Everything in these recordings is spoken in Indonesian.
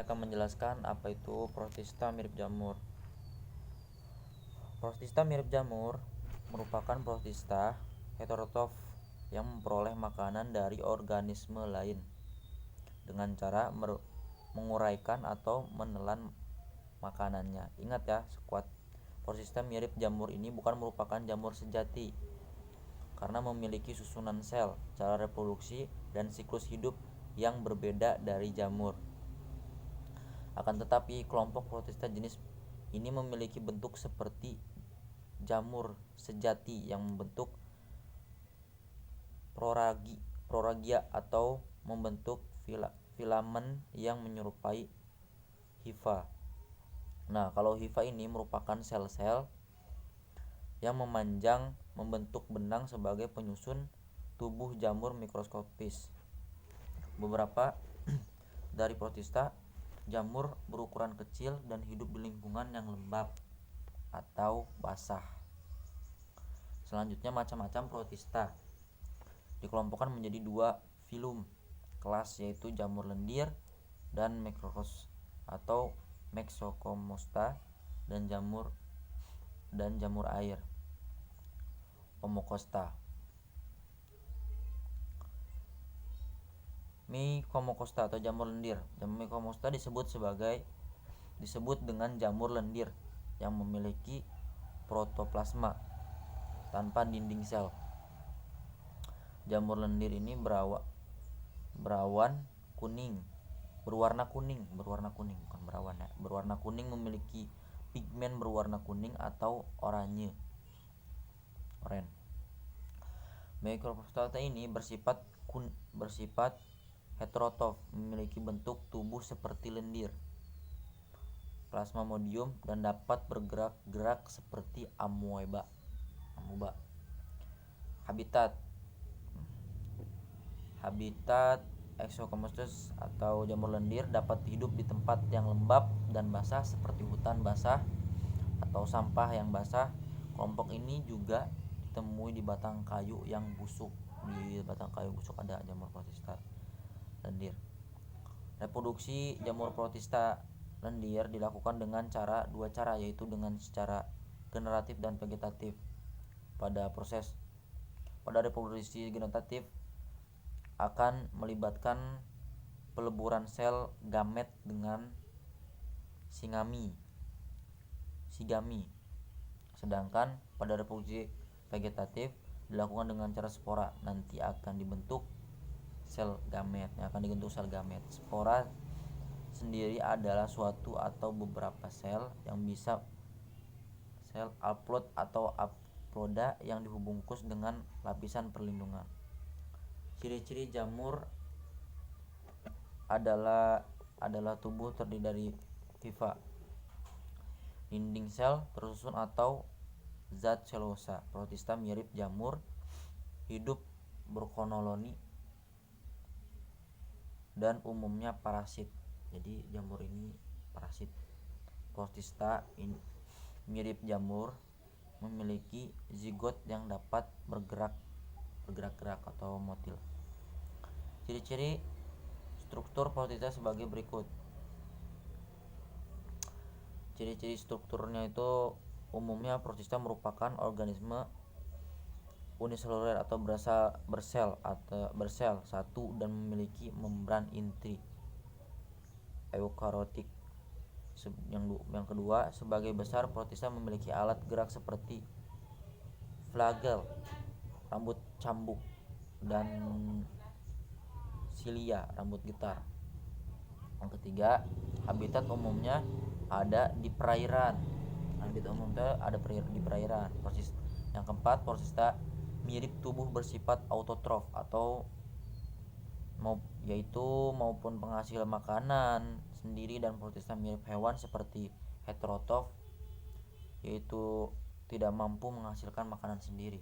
Saya akan menjelaskan apa itu protista mirip jamur. Protista mirip jamur merupakan protista heterotrof yang memperoleh makanan dari organisme lain dengan cara menguraikan atau menelan makanannya. Ingat ya, sekuat protista mirip jamur ini bukan merupakan jamur sejati karena memiliki susunan sel, cara reproduksi, dan siklus hidup yang berbeda dari jamur. Akan tetapi, kelompok protista jenis ini memiliki bentuk seperti jamur sejati yang membentuk proragia atau membentuk filamen yang menyerupai hifa. Nah, kalau hifa ini merupakan sel-sel yang memanjang membentuk benang sebagai penyusun tubuh jamur mikroskopis. Beberapa dari protista jamur berukuran kecil dan hidup di lingkungan yang lembab atau basah. Selanjutnya, macam-macam protista dikelompokkan menjadi dua filum kelas, yaitu jamur lendir dan Macrocos atau Mexocomosta, dan jamur air Homocosta. Mycomocosta atau jamur lendir. Jamur Mycomosta disebut dengan jamur lendir yang memiliki protoplasma tanpa dinding sel. Jamur lendir ini berwarna kuning, memiliki pigmen berwarna kuning atau oranye. Mycomosta ini bersifat heterotrof, memiliki bentuk tubuh seperti lendir, plasmodium, dan dapat bergerak-gerak seperti amoeba. Habitat Exochomostes atau jamur lendir dapat hidup di tempat yang lembab dan basah seperti hutan basah atau sampah yang basah. Kelompok ini juga ditemui di batang kayu yang busuk. Di batang kayu busuk ada jamur protista lendir. Reproduksi jamur protista lendir dilakukan dengan dua cara, yaitu dengan secara generatif dan vegetatif. Pada reproduksi generatif akan melibatkan peleburan sel gamet dengan sigami. Sedangkan pada reproduksi vegetatif dilakukan dengan cara spora. Nanti akan dibentuk sel gamet. Spora sendiri adalah suatu atau beberapa sel yang bisa sel haploid atau haploida yang dibungkus dengan lapisan perlindungan. Ciri-ciri jamur adalah tubuh terdiri dari hifa, dinding sel tersusun atau zat selulosa. Protista mirip jamur, hidup berkoloni dan umumnya parasit. Jadi jamur ini parasit. Protista mirip jamur memiliki zigot yang dapat bergerak-gerak atau motil. Ciri-ciri struktur protista sebagai berikut. Ciri-ciri strukturnya itu umumnya protista merupakan organisme uniseluler atau bersel satu dan memiliki membran inti eukariotik. Yang kedua, sebagai besar protista memiliki alat gerak seperti flagel, rambut cambuk, dan silia, rambut gitar. Yang ketiga, habitat umumnya ada di perairan. Yang keempat, protista mirip tubuh bersifat autotrof yaitu maupun penghasil makanan sendiri, dan protista mirip hewan seperti heterotrof yaitu tidak mampu menghasilkan makanan sendiri.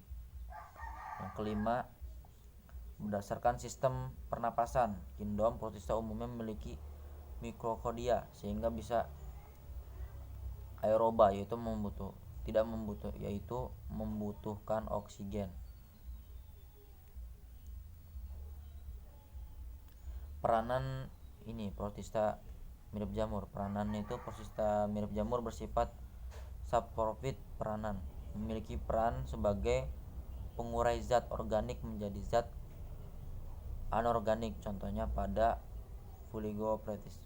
Yang kelima, berdasarkan sistem pernapasan kingdom, protista umumnya memiliki mikrokodia sehingga bisa aeroba yaitu membutuhkan oksigen. Peranan protista mirip jamur. Peranan itu Protista mirip jamur bersifat saprofit. Peranan memiliki peran sebagai pengurai zat organik menjadi zat anorganik, contohnya pada Fuligopestica.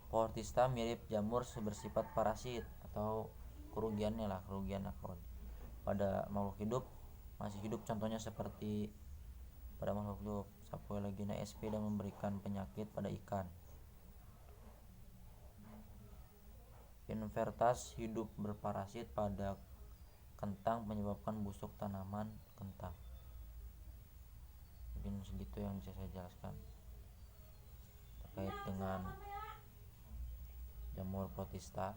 Protista mirip jamur bersifat parasit atau kerugian akron pada makhluk hidup masih hidup, contohnya seperti pada makhluk hidup Sapoelegina sp dan memberikan penyakit pada ikan. Invertas hidup berparasit pada kentang menyebabkan busuk tanaman kentang. Mungkin segitu yang bisa saya jelaskan terkait dengan jamur protista.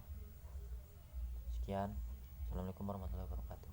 Sekian. Assalamualaikum warahmatullahi wabarakatuh.